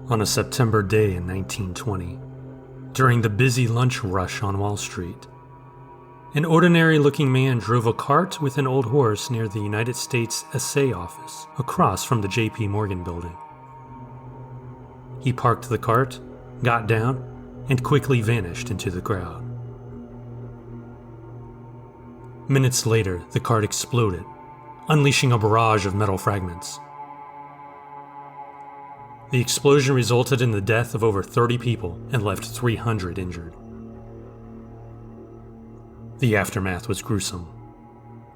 On a September day in 1920, during the busy lunch rush on Wall Street, an ordinary-looking man drove a cart with an old horse near the United States Assay Office across from the J.P. Morgan building. He parked the cart, got down, and quickly vanished into the crowd. Minutes later, the cart exploded, unleashing a barrage of metal fragments. The explosion resulted in the death of over 30 people and left 300 injured. The aftermath was gruesome.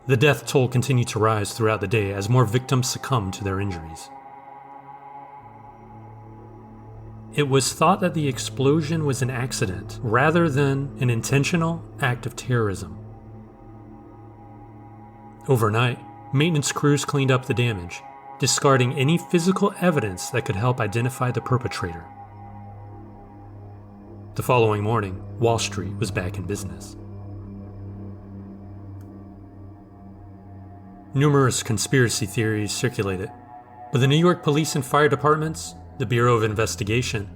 The death toll continued to rise throughout the day as more victims succumbed to their injuries. It was thought that the explosion was an accident rather than an intentional act of terrorism. Overnight, maintenance crews cleaned up the damage, discarding any physical evidence that could help identify the perpetrator. The following morning, Wall Street was back in business. Numerous conspiracy theories circulated, but the New York Police and Fire Departments, the Bureau of Investigation,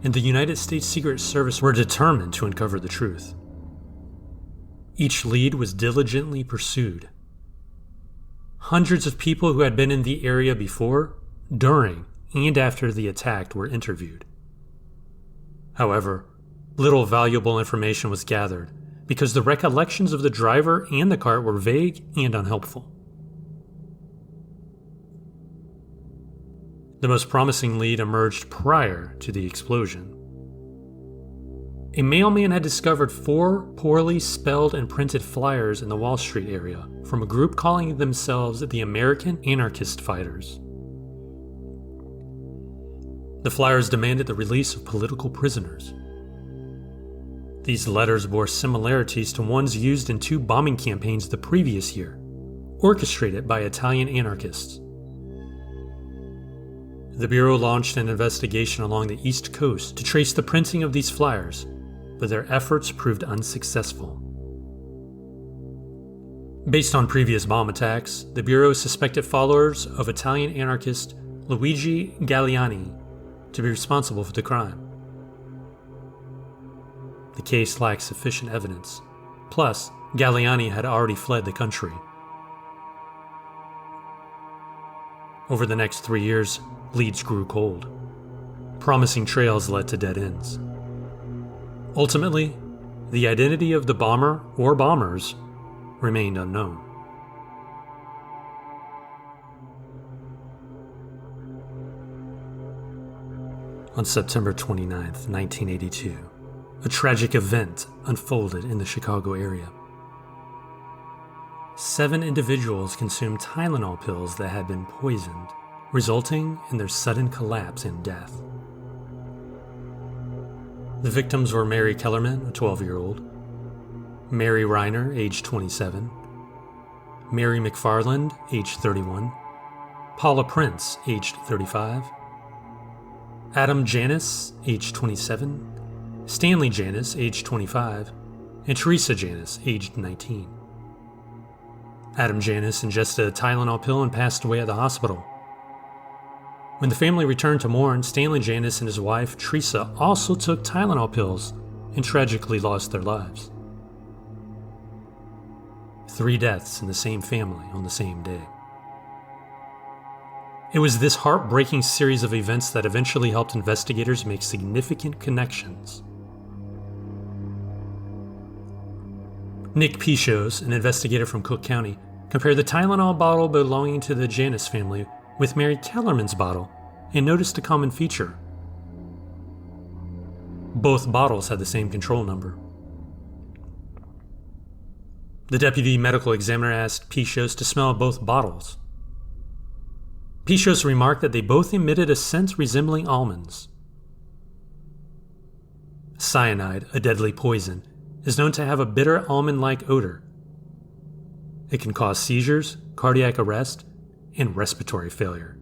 and the United States Secret Service were determined to uncover the truth. Each lead was diligently pursued. Hundreds of people who had been in the area before, during, and after the attack were interviewed. However, little valuable information was gathered because the recollections of the driver and the cart were vague and unhelpful. The most promising lead emerged prior to the explosion. A mailman had discovered 4 poorly spelled and printed flyers in the Wall Street area from a group calling themselves the American Anarchist Fighters. The flyers demanded the release of political prisoners. These letters bore similarities to ones used in 2 bombing campaigns the previous year, orchestrated by Italian anarchists. The Bureau launched an investigation along the East Coast to trace the printing of these flyers, but their efforts proved unsuccessful. Based on previous bomb attacks, the Bureau suspected followers of Italian anarchist Luigi Galliani to be responsible for the crime. The case lacked sufficient evidence. Plus, Galliani had already fled the country. Over the next 3 years, leads grew cold. Promising trails led to dead ends. Ultimately, the identity of the bomber or bombers remained unknown. On September 29, 1982, a tragic event unfolded in the Chicago area. 7 individuals consumed Tylenol pills that had been poisoned, resulting in their sudden collapse and death. The victims were Mary Kellerman, a 12-year-old, Mary Reiner, age 27, Mary McFarland, age 31, Paula Prince, aged 35, Adam Janis, age 27, Stanley Janis, age 25, and Teresa Janis, aged 19. Adam Janis ingested a Tylenol pill and passed away at the hospital. When the family returned to mourn, Stanley Janis and his wife, Teresa, also took Tylenol pills and tragically lost their lives. 3 deaths in the same family on the same day. It was this heartbreaking series of events that eventually helped investigators make significant connections. Nick Pichos, an investigator from Cook County, compared the Tylenol bottle belonging to the Janis family with Mary Kellerman's bottle and noticed a common feature. Both bottles had the same control number. The deputy medical examiner asked Pichos to smell both bottles. Pichos remarked that they both emitted a scent resembling almonds. Cyanide, a deadly poison, is known to have a bitter almond-like odor. It can cause seizures, cardiac arrest, and respiratory failure.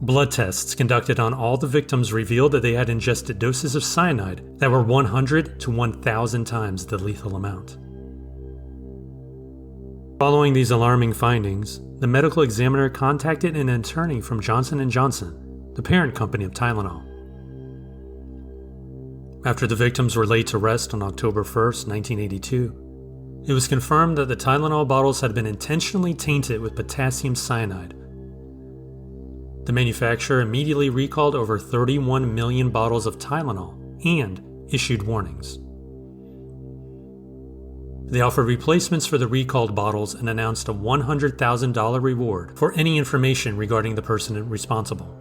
Blood tests conducted on all the victims revealed that they had ingested doses of cyanide that were 100 to 1,000 times the lethal amount. Following these alarming findings, the medical examiner contacted an attorney from Johnson & Johnson the parent company of Tylenol. After the victims were laid to rest on October 1st, 1982, it was confirmed that the Tylenol bottles had been intentionally tainted with potassium cyanide. The manufacturer immediately recalled over 31 million bottles of Tylenol and issued warnings. They offered replacements for the recalled bottles and announced a $100,000 reward for any information regarding the person responsible.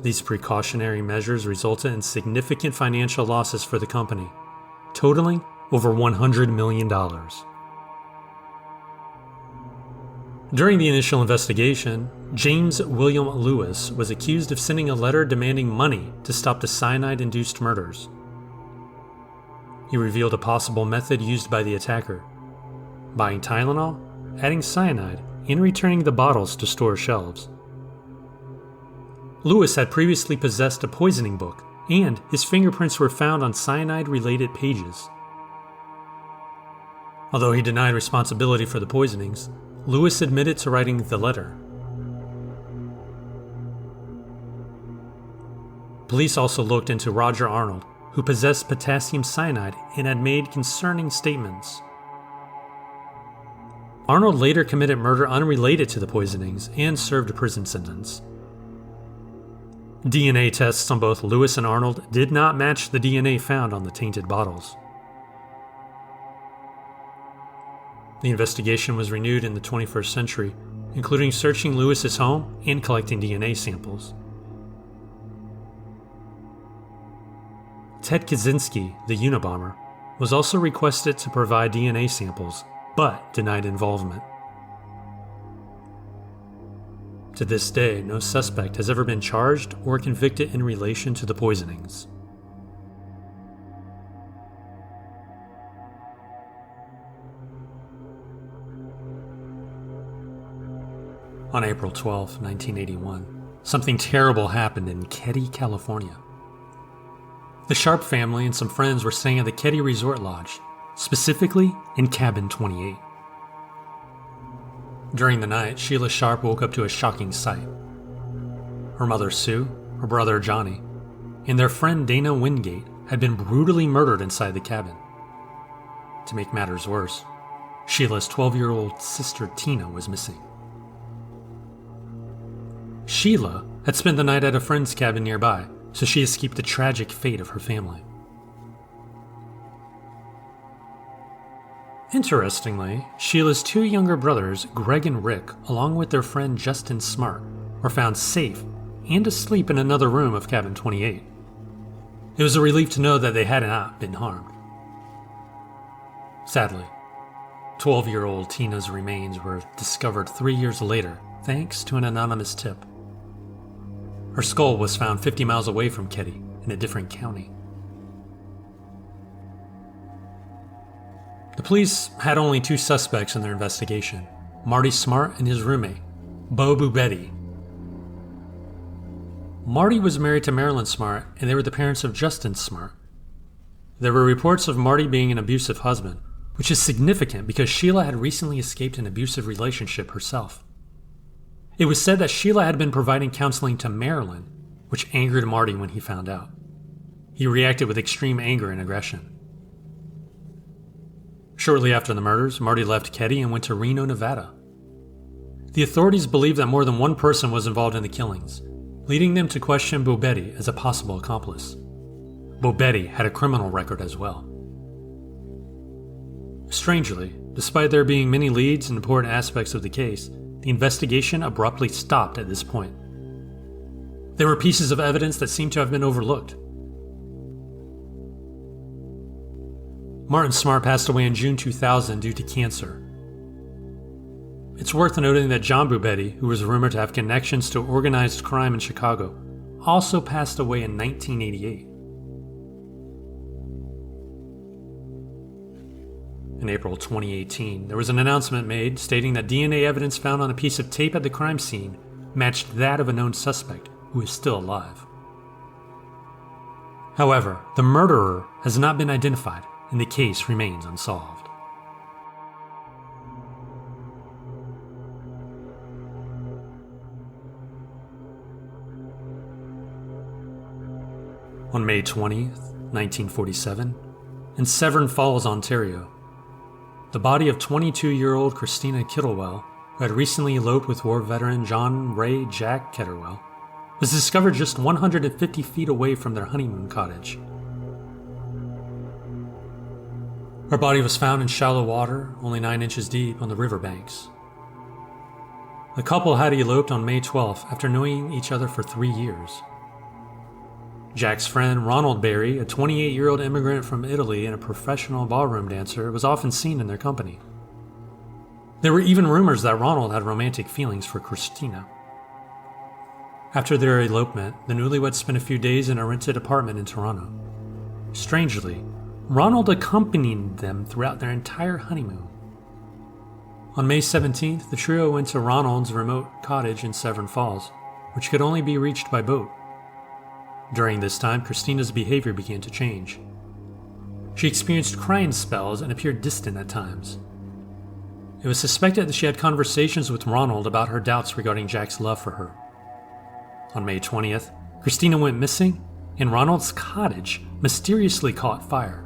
These precautionary measures resulted in significant financial losses for the company, totaling over $100 million. During the initial investigation, James William Lewis was accused of sending a letter demanding money to stop the cyanide-induced murders. He revealed a possible method used by the attacker: buying Tylenol, adding cyanide, and returning the bottles to store shelves. Lewis had previously possessed a poisoning book, and his fingerprints were found on cyanide-related pages. Although he denied responsibility for the poisonings, Lewis admitted to writing the letter. Police also looked into Roger Arnold, who possessed potassium cyanide and had made concerning statements. Arnold later committed murder unrelated to the poisonings and served a prison sentence. DNA tests on both Lewis and Arnold did not match the DNA found on the tainted bottles. The investigation was renewed in the 21st century, including searching Lewis's home and collecting DNA samples. Ted Kaczynski, the Unabomber, was also requested to provide DNA samples, but denied involvement. To this day, no suspect has ever been charged or convicted in relation to the poisonings. On April 12, 1981, something terrible happened in Keddie, California. The Sharp family and some friends were staying at the Keddie Resort Lodge, specifically in Cabin 28. During the night, Sheila Sharp woke up to a shocking sight. Her mother Sue, her brother Johnny, and their friend Dana Wingate had been brutally murdered inside the cabin. To make matters worse, Sheila's 12-year-old sister Tina was missing. Sheila had spent the night at a friend's cabin nearby, so she escaped the tragic fate of her family. Interestingly, Sheila's two younger brothers, Greg and Rick, along with their friend Justin Smart, were found safe and asleep in another room of Cabin 28. It was a relief to know that they had not been harmed. Sadly, 12-year-old Tina's remains were discovered 3 years later, thanks to an anonymous tip. Her skull was found 50 miles away from Keddie, in a different county. The police had only two suspects in their investigation: Marty Smart and his roommate, Bo Bubetti. Marty was married to Marilyn Smart, and they were the parents of Justin Smart. There were reports of Marty being an abusive husband, which is significant because Sheila had recently escaped an abusive relationship herself. It was said that Sheila had been providing counseling to Marilyn, which angered Marty when he found out. He reacted with extreme anger and aggression. Shortly after the murders, Marty left Keddie and went to Reno, Nevada. The authorities believed that more than one person was involved in the killings, leading them to question Bubetti as a possible accomplice. Bubetti had a criminal record as well. Strangely, despite there being many leads and important aspects of the case, the investigation abruptly stopped at this point. There were pieces of evidence that seemed to have been overlooked. Martin Smart passed away in June 2000 due to cancer. It's worth noting that John Bubetti, who was rumored to have connections to organized crime in Chicago, also passed away in 1988. In April 2018, there was an announcement made stating that DNA evidence found on a piece of tape at the crime scene matched that of a known suspect who is still alive. However, the murderer has not been identified, and the case remains unsolved. on May 20th, 1947, in Severn Falls, Ontario. The body of 22-year-old Christina Kittlewell, who had recently eloped with war veteran John Ray Jack Ketterwell, was discovered just 150 feet away from their honeymoon cottage. Her body was found in shallow water, only 9 inches deep, on the riverbanks. The couple had eloped on May 12th after knowing each other for 3 years. Jack's friend, Ronald Berry, a 28-year-old immigrant from Italy and a professional ballroom dancer, was often seen in their company. There were even rumors that Ronald had romantic feelings for Christina. After their elopement, the newlyweds spent a few days in a rented apartment in Toronto. Strangely, Ronald accompanied them throughout their entire honeymoon. On May 17th, the trio went to Ronald's remote cottage in Severn Falls, which could only be reached by boat. During this time, Christina's behavior began to change. She experienced crying spells and appeared distant at times. It was suspected that she had conversations with Ronald about her doubts regarding Jack's love for her. On May 20th, Christina went missing, and Ronald's cottage mysteriously caught fire.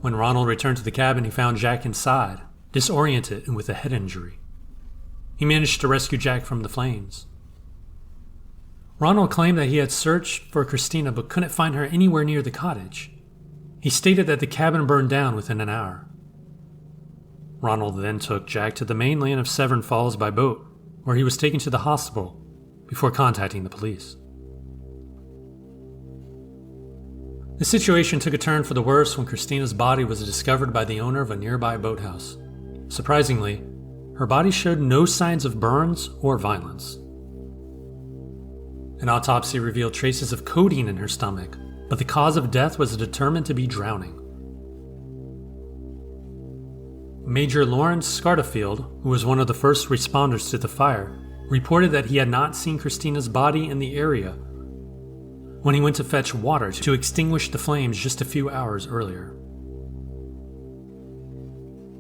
When Ronald returned to the cabin, he found Jack inside, disoriented and with a head injury. He managed to rescue Jack from the flames. Ronald claimed that he had searched for Christina but couldn't find her anywhere near the cottage. He stated that the cabin burned down within an hour. Ronald then took Jack to the mainland of Severn Falls by boat, where he was taken to the hospital before contacting the police. The situation took a turn for the worse when Christina's body was discovered by the owner of a nearby boathouse. Surprisingly, her body showed no signs of burns or violence. An autopsy revealed traces of codeine in her stomach, but the cause of death was determined to be drowning. Major Lawrence Scarterfield, who was one of the first responders to the fire, reported that he had not seen Christina's body in the area when he went to fetch water to extinguish the flames just a few hours earlier.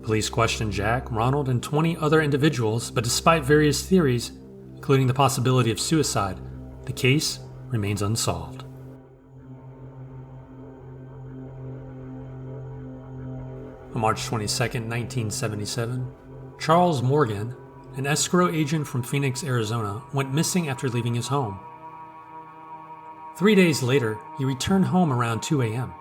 Police questioned Jack, Ronald, and 20 other individuals, but despite various theories, including the possibility of suicide, the case remains unsolved. On March 22, 1977, Charles Morgan, an escrow agent from Phoenix, Arizona, went missing after leaving his home. 3 days later, he returned home around 2 a.m.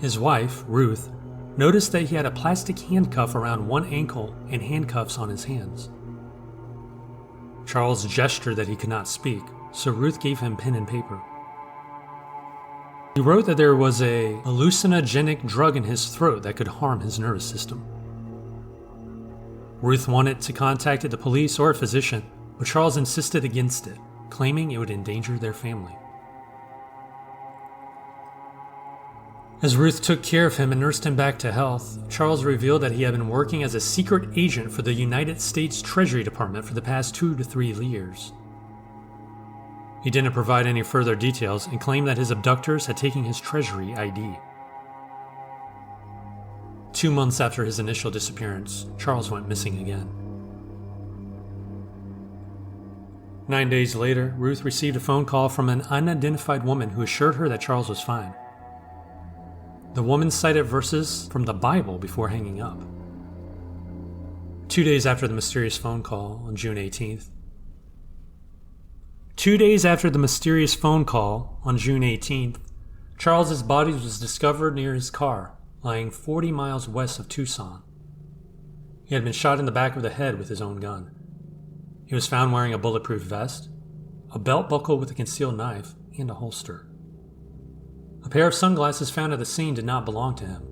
His wife, Ruth, noticed that he had a plastic handcuff around one ankle and handcuffs on his hands. Charles gestured that he could not speak, so Ruth gave him pen and paper. He wrote that there was a hallucinogenic drug in his throat that could harm his nervous system. Ruth wanted to contact the police or a physician, but Charles insisted against it, claiming it would endanger their family. As Ruth took care of him and nursed him back to health, Charles revealed that he had been working as a secret agent for the United States Treasury Department for the past 2 to 3 years. He didn't provide any further details and claimed that his abductors had taken his Treasury ID. 2 months after his initial disappearance, Charles went missing again. 9 days later, Ruth received a phone call from an unidentified woman who assured her that Charles was fine. The woman cited verses from the Bible before hanging up. 2 days after the mysterious phone call on June 18th, 2 days after the mysterious phone call on June 18th, Charles's body was discovered near his car, lying 40 miles west of Tucson. He had been shot in the back of the head with his own gun. He was found wearing a bulletproof vest, a belt buckle with a concealed knife, and a holster. A pair of sunglasses found at the scene did not belong to him.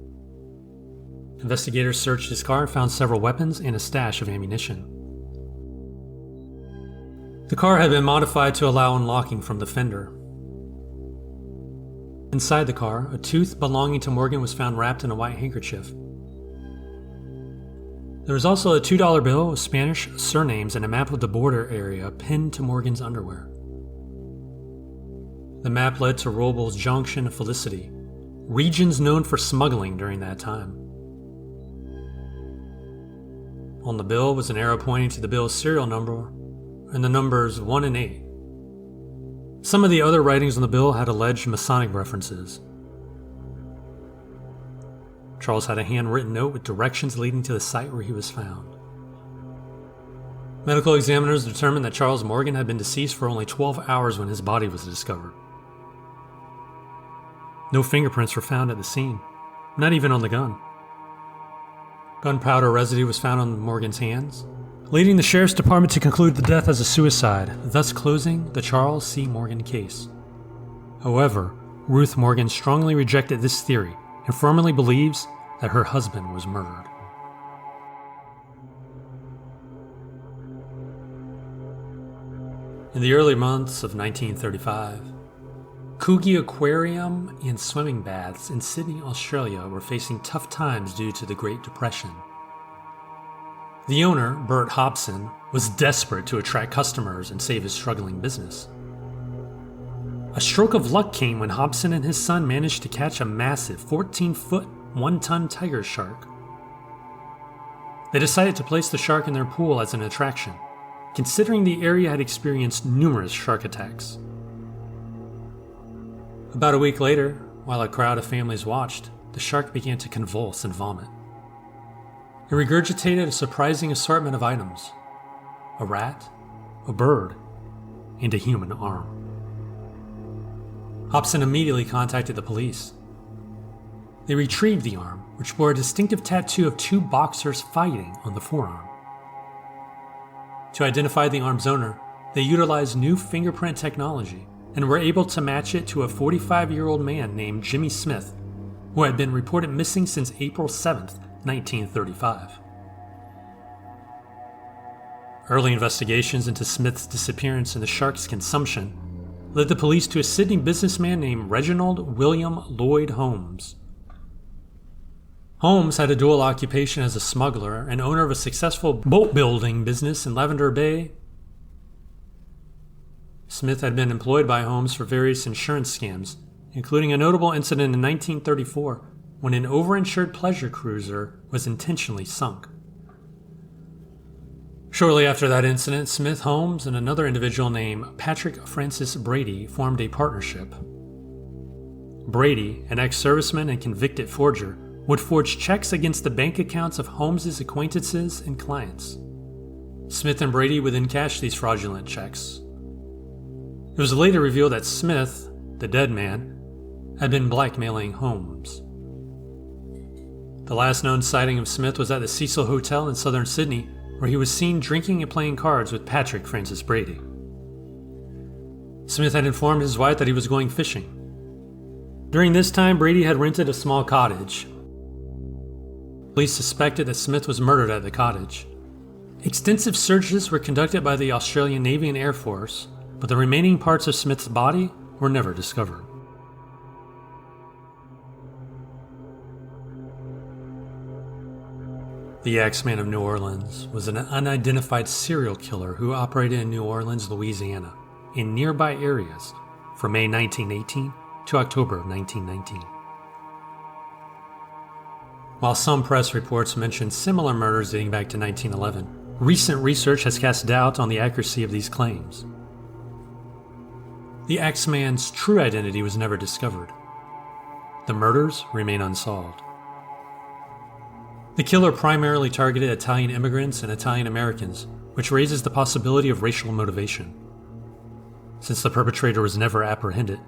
Investigators searched his car and found several weapons and a stash of ammunition. The car had been modified to allow unlocking from the fender. Inside the car, a tooth belonging to Morgan was found wrapped in a white handkerchief. There was also a $2 bill with Spanish surnames and a map of the border area pinned to Morgan's underwear. The map led to Robles Junction and Felicity, regions known for smuggling during that time. On the bill was an arrow pointing to the bill's serial number and the numbers 1 and 8. Some of the other writings on the bill had alleged Masonic references. Charles had a handwritten note with directions leading to the site where he was found. Medical examiners determined that Charles Morgan had been deceased for only 12 hours when his body was discovered. No fingerprints were found at the scene, not even on the gun. Gunpowder residue was found on Morgan's hands, leading the sheriff's department to conclude the death as a suicide, thus closing the Charles C. Morgan case. However, Ruth Morgan strongly rejected this theory and firmly believes that her husband was murdered. In the early months of 1935, Coogee Aquarium and swimming baths in Sydney, Australia were facing tough times due to the Great Depression. The owner, Bert Hobson, was desperate to attract customers and save his struggling business. A stroke of luck came when Hobson and his son managed to catch a massive 14-foot, 1-ton tiger shark. They decided to place the shark in their pool as an attraction, considering the area had experienced numerous shark attacks. About a week later, while a crowd of families watched, the shark began to convulse and vomit. It regurgitated a surprising assortment of items: a rat, a bird, and a human arm. Hobson immediately contacted the police. They retrieved the arm, which bore a distinctive tattoo of 2 boxers fighting on the forearm. To identify the arm's owner, they utilized new fingerprint technology and were able to match it to a 45-year-old man named Jimmy Smith, who had been reported missing since April 7th, 1935. Early investigations into Smith's disappearance and the shark's consumption led the police to a Sydney businessman named Reginald William Lloyd Holmes. Holmes had a dual occupation as a smuggler and owner of a successful boat-building business in Lavender Bay. Smith had been employed by Holmes for various insurance scams, including a notable incident in 1934 when an overinsured pleasure cruiser was intentionally sunk. Shortly after that incident, Smith, Holmes, and another individual named Patrick Francis Brady formed a partnership. Brady, an ex-serviceman and convicted forger, would forge checks against the bank accounts of Holmes's acquaintances and clients. Smith and Brady would then cash these fraudulent checks. It was later revealed that Smith, the dead man, had been blackmailing Holmes. The last known sighting of Smith was at the Cecil Hotel in southern Sydney, where he was seen drinking and playing cards with Patrick Francis Brady. Smith had informed his wife that he was going fishing. During this time, Brady had rented a small cottage. Police suspected that Smith was murdered at the cottage. Extensive searches were conducted by the Australian Navy and Air Force, but the remaining parts of Smith's body were never discovered. The Axeman of New Orleans was an unidentified serial killer who operated in New Orleans, Louisiana, and nearby areas from May 1918 to October 1919. While some press reports mention similar murders dating back to 1911, recent research has cast doubt on the accuracy of these claims. The Axeman's true identity was never discovered. The murders remain unsolved. The killer primarily targeted Italian immigrants and Italian Americans, which raises the possibility of racial motivation. Since the perpetrator was never apprehended,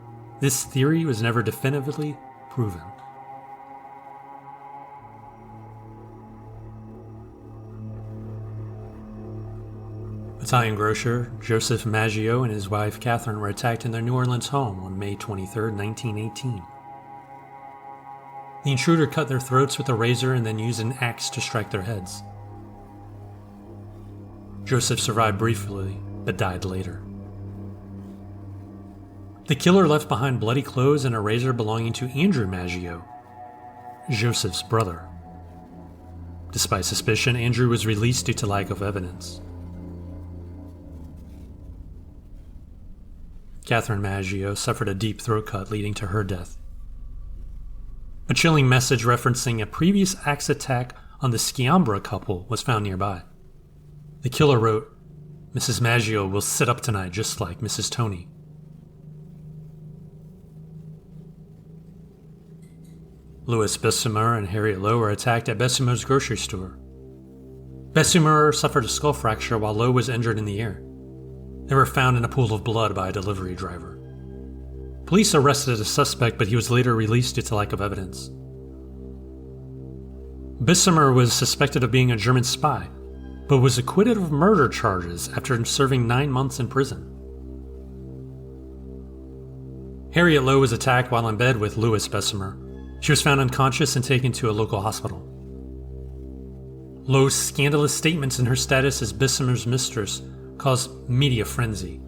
this theory was never definitively proven. Italian grocer Joseph Maggio and his wife Catherine were attacked in their New Orleans home on May 23, 1918. The intruder cut their throats with a razor and then used an axe to strike their heads. Joseph survived briefly, but died later. The killer left behind bloody clothes and a razor belonging to Andrew Maggio, Joseph's brother. Despite suspicion, Andrew was released due to lack of evidence. Catherine Maggio suffered a deep throat cut leading to her death. A chilling message referencing a previous axe attack on the Sciambra couple was found nearby. The killer wrote, "Mrs. Maggio will sit up tonight just like Mrs. Tony." Louis Bessemer and Harriet Lowe were attacked at Bessemer's grocery store. Bessemer suffered a skull fracture while Lowe was injured in the ear. They were found in a pool of blood by a delivery driver. Police arrested a suspect, but he was later released due to lack of evidence. Bessemer was suspected of being a German spy, but was acquitted of murder charges after serving 9 months in prison. Harriet Lowe was attacked while in bed with Louis Bessemer. She was found unconscious and taken to a local hospital. Lowe's scandalous statements in her status as Bessemer's mistress caused media frenzy.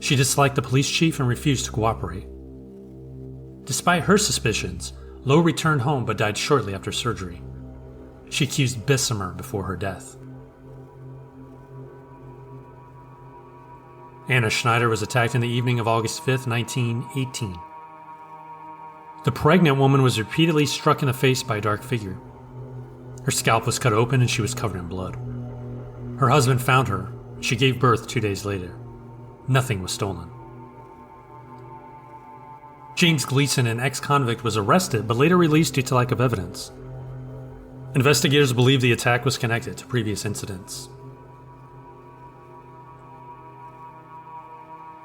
She disliked the police chief and refused to cooperate. Despite her suspicions, Lowe returned home but died shortly after surgery. She accused Bessemer before her death. Anna Schneider was attacked in the evening of August 5, 1918. The pregnant woman was repeatedly struck in the face by a dark figure. Her scalp was cut open and she was covered in blood. Her husband found her. She gave birth 2 days later. Nothing was stolen. James Gleason, an ex-convict, was arrested but later released due to lack of evidence. Investigators believe the attack was connected to previous incidents.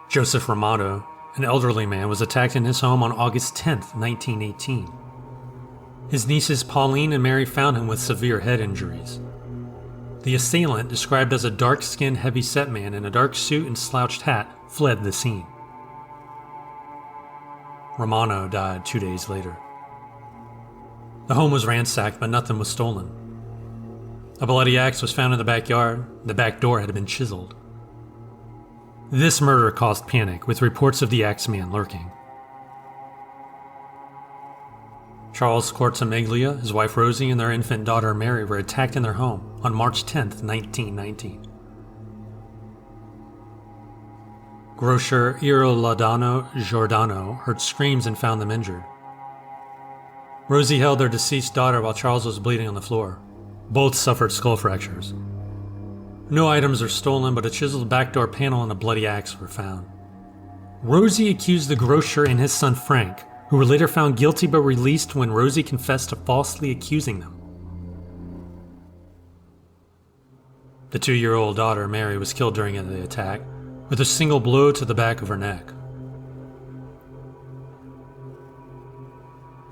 Joseph Romano, an elderly man, was attacked in his home on August 10, 1918. His nieces Pauline and Mary found him with severe head injuries. The assailant, described as a dark-skinned, heavy-set man in a dark suit and slouched hat, fled the scene. Romano died 2 days later. The home was ransacked, but nothing was stolen. A bloody axe was found in the backyard. The back door had been chiseled. This murder caused panic, with reports of the Axeman lurking. Charles Cortamaglia, his wife Rosie, and their infant daughter Mary were attacked in their home on March 10, 1919. Grocer Ladano Giordano heard screams and found them injured. Rosie held their deceased daughter while Charles was bleeding on the floor. Both suffered skull fractures. No items were stolen, but a chiseled back door panel and a bloody axe were found. Rosie accused the grocer and his son Frank, who were later found guilty but released when Rosie confessed to falsely accusing them. The 2-year-old daughter, Mary, was killed during the attack, with a single blow to the back of her neck.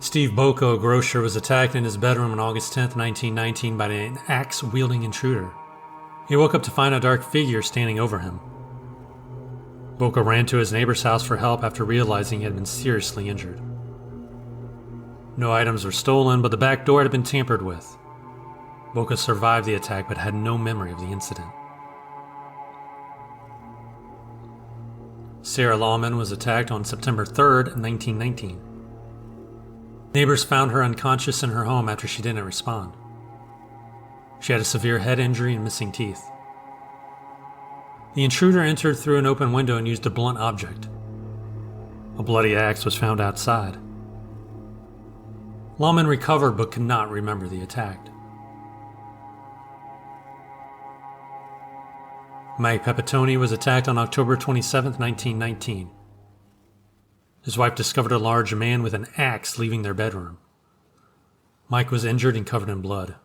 Steve Bocco, a grocer, was attacked in his bedroom on August 10, 1919 by an axe-wielding intruder. He woke up to find a dark figure standing over him. Bocco ran to his neighbor's house for help after realizing he had been seriously injured. No items were stolen, but the back door had been tampered with. Bocco survived the attack but had no memory of the incident. Sarah Lawman was attacked on September 3, 1919. Neighbors found her unconscious in her home after she didn't respond. She had a severe head injury and missing teeth. The intruder entered through an open window and used a blunt object. A bloody axe was found outside. Lawman recovered but could not remember the attack. Mike Pepitone was attacked on October 27, 1919. His wife discovered a large man with an axe leaving their bedroom. Mike was injured and covered in blood.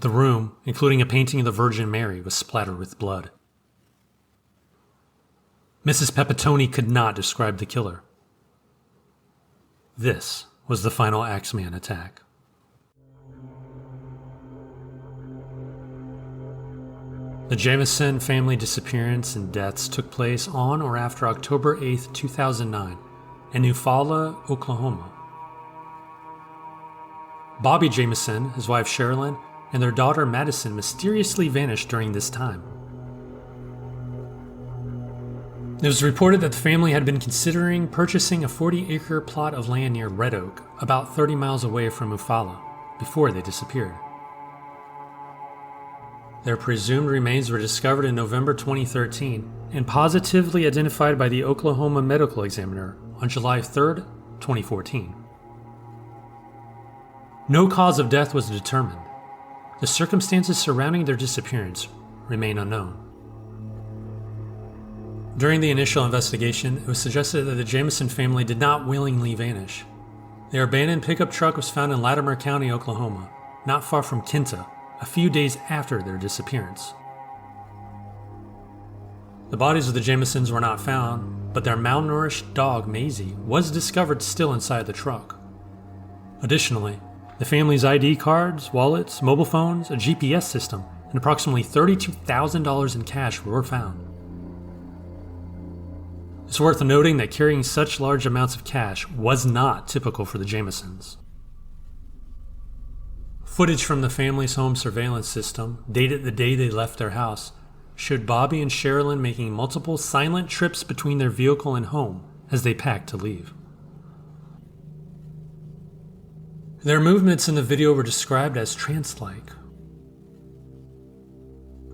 The room, including a painting of the Virgin Mary, was splattered with blood. Mrs. Pepitone could not describe the killer. This was the final Axeman attack. The Jamison family disappearance and deaths took place on or after October 8, 2009, in Eufaula, Oklahoma. Bobby Jamison, his wife Sherilyn, and their daughter Madison mysteriously vanished during this time. It was reported that the family had been considering purchasing a 40-acre plot of land near Red Oak, about 30 miles away from Eufaula, before they disappeared. Their presumed remains were discovered in November 2013 and positively identified by the Oklahoma Medical Examiner on July 3, 2014. No cause of death was determined. The circumstances surrounding their disappearance remain unknown. During the initial investigation, it was suggested that the Jamison family did not willingly vanish. Their abandoned pickup truck was found in Latimer County, Oklahoma, not far from Kinta, a few days after their disappearance. The bodies of the Jamisons were not found, but their malnourished dog, Maisie, was discovered still inside the truck. Additionally, the family's ID cards, wallets, mobile phones, a GPS system, and approximately $32,000 in cash were found. It's worth noting that carrying such large amounts of cash was not typical for the Jamisons. Footage from the family's home surveillance system, dated the day they left their house, showed Bobby and Sherilyn making multiple silent trips between their vehicle and home as they packed to leave. Their movements in the video were described as trance-like.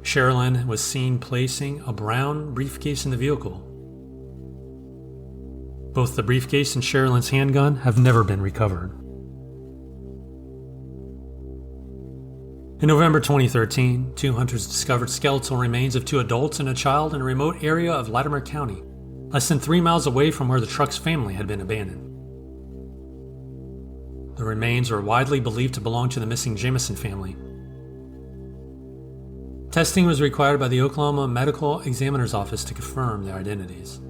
Sherilyn was seen placing a brown briefcase in the vehicle. Both the briefcase and Sherilyn's handgun have never been recovered. In November 2013, two hunters discovered skeletal remains of two adults and a child in a remote area of Latimer County, less than 3 miles away from where the truck's family had been abandoned. The remains were widely believed to belong to the missing Jamison family. Testing was required by the Oklahoma Medical Examiner's Office to confirm their identities.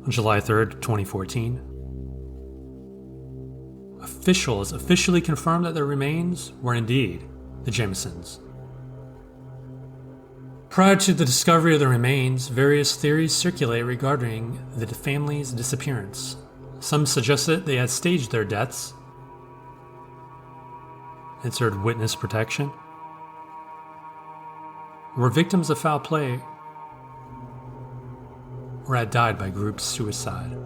On July 3, 2014, officials officially confirmed that the remains were indeed the Jamisons. Prior to the discovery of the remains, various theories circulate regarding the family's disappearance. Some suggested they had staged their deaths, insert witness protection, were victims of foul play, or had died by group suicide.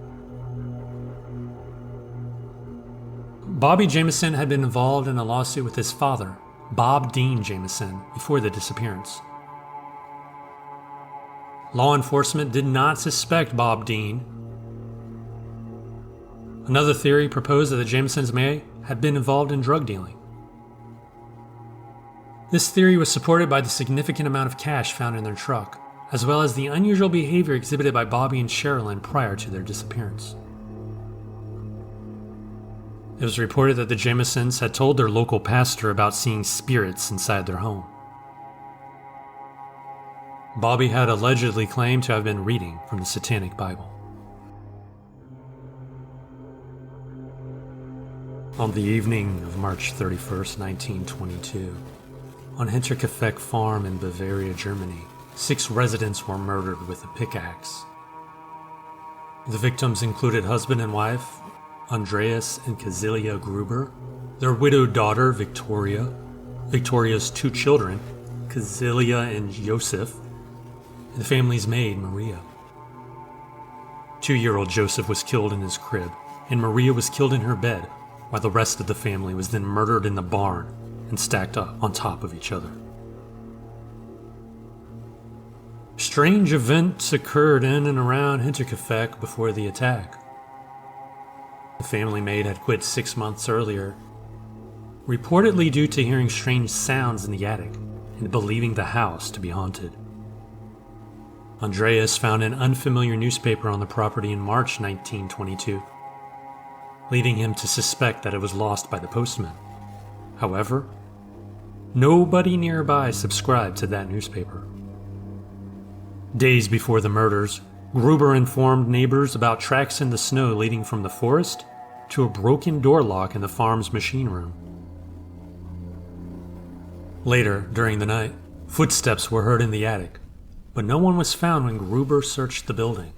Bobby Jamison had been involved in a lawsuit with his father, Bob Dean Jamison, before the disappearance. Law enforcement did not suspect Bob Dean. Another theory proposed that the Jamisons may have been involved in drug dealing. This theory was supported by the significant amount of cash found in their truck, as well as the unusual behavior exhibited by Bobby and Sherilyn prior to their disappearance. It was reported that the Jamisons had told their local pastor about seeing spirits inside their home. Bobby had allegedly claimed to have been reading from the Satanic Bible. On the evening of March 31st, 1922, on Hinterkaifeck Farm in Bavaria, Germany, 6 residents were murdered with a pickaxe. The victims included husband and wife, Andreas and Kazilia Gruber, their widowed daughter, Victoria, Victoria's 2 children, Kazilia and Joseph, and the family's maid, Maria. 2-year-old Joseph was killed in his crib, and Maria was killed in her bed, while the rest of the family was then murdered in the barn and stacked up on top of each other. Strange events occurred in and around Hinterkaifeck before the attack. The family maid had quit 6 months earlier, reportedly due to hearing strange sounds in the attic and believing the house to be haunted. Andreas found an unfamiliar newspaper on the property in March 1922, leading him to suspect that it was lost by the postman. However, nobody nearby subscribed to that newspaper. Days before the murders, Gruber informed neighbors about tracks in the snow leading from the forest to a broken door lock in the farm's machine room. Later, during the night, footsteps were heard in the attic, but no one was found when Gruber searched the building.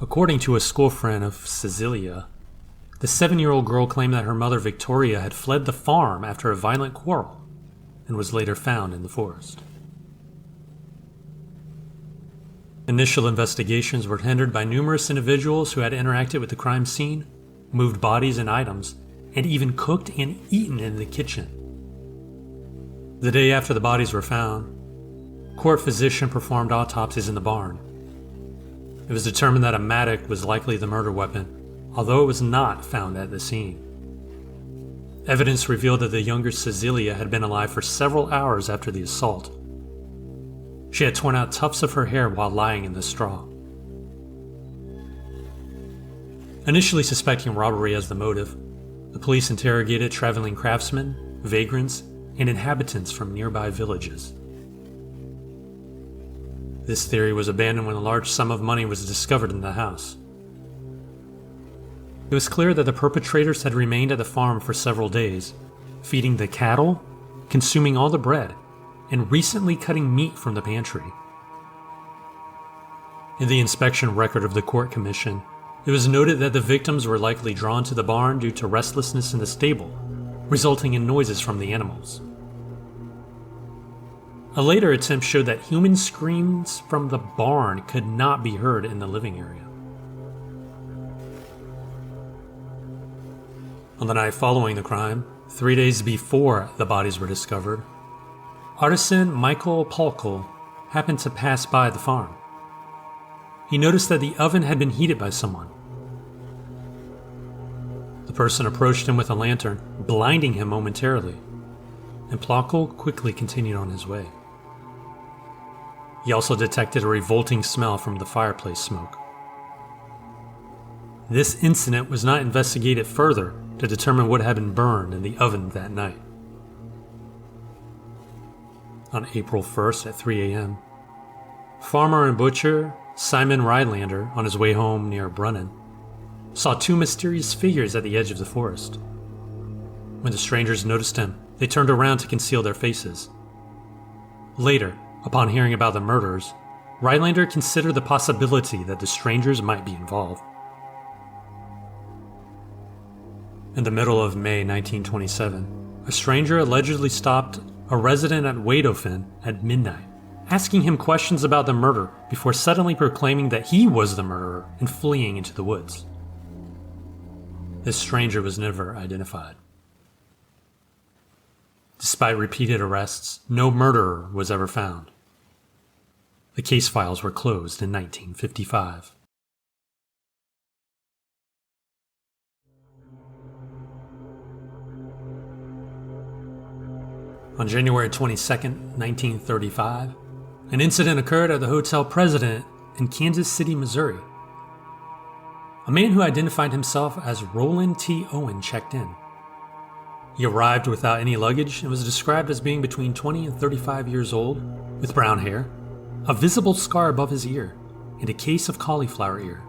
According to a school friend of Cecilia, the 7-year-old girl claimed that her mother Victoria had fled the farm after a violent quarrel and was later found in the forest. Initial investigations were hindered by numerous individuals who had interacted with the crime scene, moved bodies and items, and even cooked and eaten in the kitchen. The day after the bodies were found, court physician performed autopsies in the barn. It was determined that a mattock was likely the murder weapon, although it was not found at the scene. Evidence revealed that the younger Cecilia had been alive for several hours after the assault. She had torn out tufts of her hair while lying in the straw. Initially suspecting robbery as the motive, the police interrogated traveling craftsmen, vagrants, and inhabitants from nearby villages. This theory was abandoned when a large sum of money was discovered in the house. It was clear that the perpetrators had remained at the farm for several days, feeding the cattle, consuming all the bread, and recently cutting meat from the pantry. In the inspection record of the court commission, it was noted that the victims were likely drawn to the barn due to restlessness in the stable, resulting in noises from the animals. A later attempt showed that human screams from the barn could not be heard in the living area. On the night following the crime, 3 days before the bodies were discovered, artisan Michael Polkel happened to pass by the farm. He noticed that the oven had been heated by someone. The person approached him with a lantern, blinding him momentarily, and Polkel quickly continued on his way. He also detected a revolting smell from the fireplace smoke. This incident was not investigated further to determine what had been burned in the oven that night. On April 1st at 3 a.m., farmer and butcher Simon Rhinelander, on his way home near Brunnen, saw two mysterious figures at the edge of the forest. When the strangers noticed him, they turned around to conceal their faces. Later, upon hearing about the murders, Rhinelander considered the possibility that the strangers might be involved. In the middle of May 1927, a stranger allegedly stopped a resident at Wadofen at midnight, asking him questions about the murder before suddenly proclaiming that he was the murderer and fleeing into the woods. This stranger was never identified. Despite repeated arrests, no murderer was ever found. The case files were closed in 1955. On January 22, 1935, an incident occurred at the Hotel President in Kansas City, Missouri. A man who identified himself as Roland T. Owen checked in. He arrived without any luggage and was described as being between 20 and 35 years old, with brown hair, a visible scar above his ear, and a case of cauliflower ear.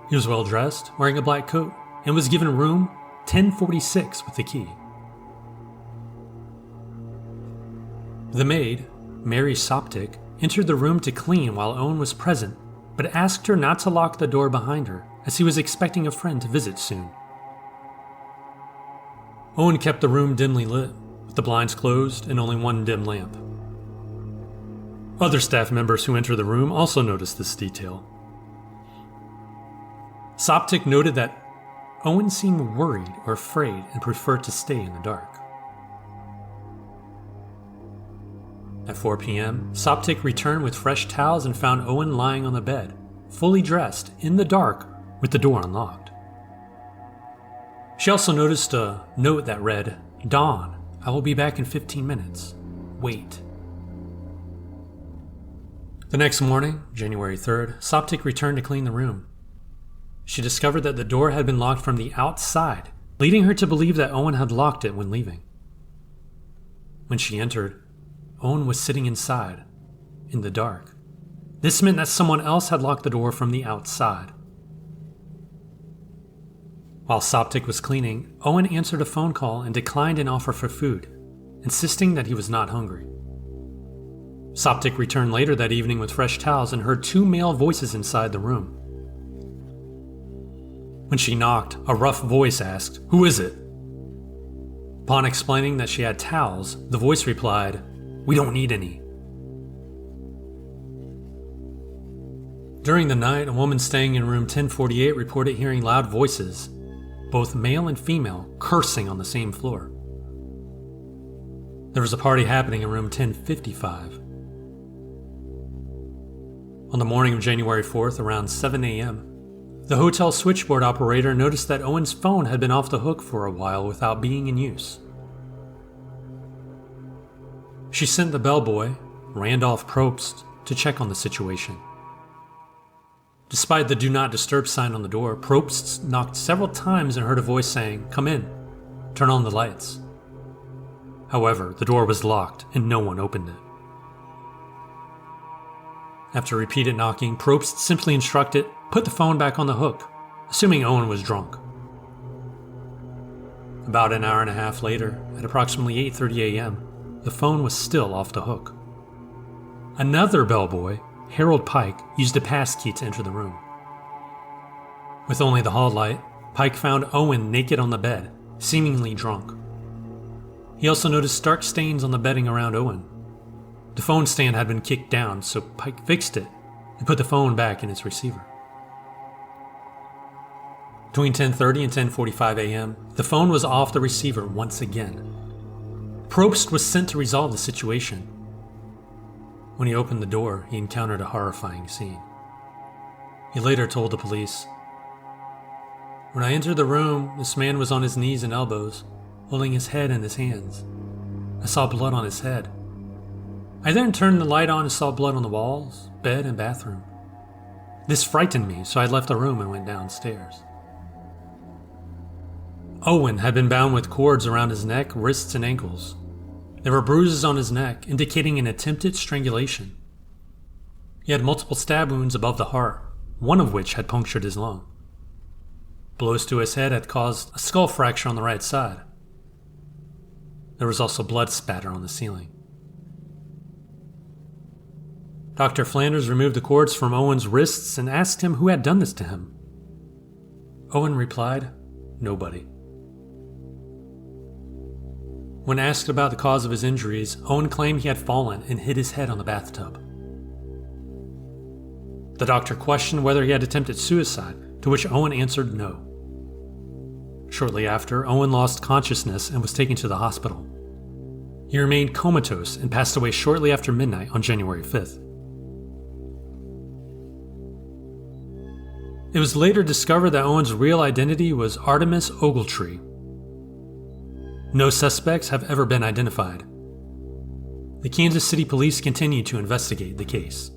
He was well dressed, wearing a black coat, and was given room 1046 with the key. The maid, Mary Soptic, entered the room to clean while Owen was present, but asked her not to lock the door behind her, as he was expecting a friend to visit soon. Owen kept the room dimly lit, with the blinds closed and only one dim lamp. Other staff members who entered the room also noticed this detail. Soptic noted that Owen seemed worried or afraid and preferred to stay in the dark. At 4 p.m., Soptic returned with fresh towels and found Owen lying on the bed, fully dressed, in the dark, with the door unlocked. She also noticed a note that read, "Dawn, I will be back in 15 minutes. Wait." The next morning, January 3rd, Soptic returned to clean the room. She discovered that the door had been locked from the outside, leading her to believe that Owen had locked it when leaving. When she entered, Owen was sitting inside, in the dark. This meant that someone else had locked the door from the outside. While Soptic was cleaning, Owen answered a phone call and declined an offer for food, insisting that he was not hungry. Soptic returned later that evening with fresh towels and heard two male voices inside the room. When she knocked, a rough voice asked, "Who is it?" Upon explaining that she had towels, the voice replied, "We don't need any." During the night, a woman staying in room 1048 reported hearing loud voices, both male and female, cursing on the same floor. There was a party happening in room 1055. On the morning of January 4th, around 7 a.m., the hotel switchboard operator noticed that Owen's phone had been off the hook for a while without being in use. She sent the bellboy, Randolph Probst, to check on the situation. Despite the do not disturb sign on the door, Probst knocked several times and heard a voice saying, "Come in, turn on the lights." However, the door was locked and no one opened it. After repeated knocking, Probst simply instructed, "Put the phone back on the hook," assuming Owen was drunk. About an hour and a half later, at approximately 8:30 a.m., the phone was still off the hook. Another bellboy, Harold Pike, used a passkey to enter the room. With only the hall light, Pike found Owen naked on the bed, seemingly drunk. He also noticed dark stains on the bedding around Owen. The phone stand had been kicked down, so Pike fixed it and put the phone back in its receiver. Between 10:30 and 10:45 a.m., the phone was off the receiver once again. Probst was sent to resolve the situation. When he opened the door, he encountered a horrifying scene. He later told the police, "When I entered the room, this man was on his knees and elbows, holding his head in his hands. I saw blood on his head. I then turned the light on and saw blood on the walls, bed, and bathroom. This frightened me, so I left the room and went downstairs." Owen had been bound with cords around his neck, wrists, and ankles. There were bruises on his neck, indicating an attempted strangulation. He had multiple stab wounds above the heart, one of which had punctured his lung. Blows to his head had caused a skull fracture on the right side. There was also blood spatter on the ceiling. Dr. Flanders removed the cords from Owen's wrists and asked him who had done this to him. Owen replied, "Nobody." When asked about the cause of his injuries, Owen claimed he had fallen and hit his head on the bathtub. The doctor questioned whether he had attempted suicide, to which Owen answered no. Shortly after, Owen lost consciousness and was taken to the hospital. He remained comatose and passed away shortly after midnight on January 5th. It was later discovered that Owen's real identity was Artemis Ogletree. No suspects have ever been identified. The Kansas City police continue to investigate the case.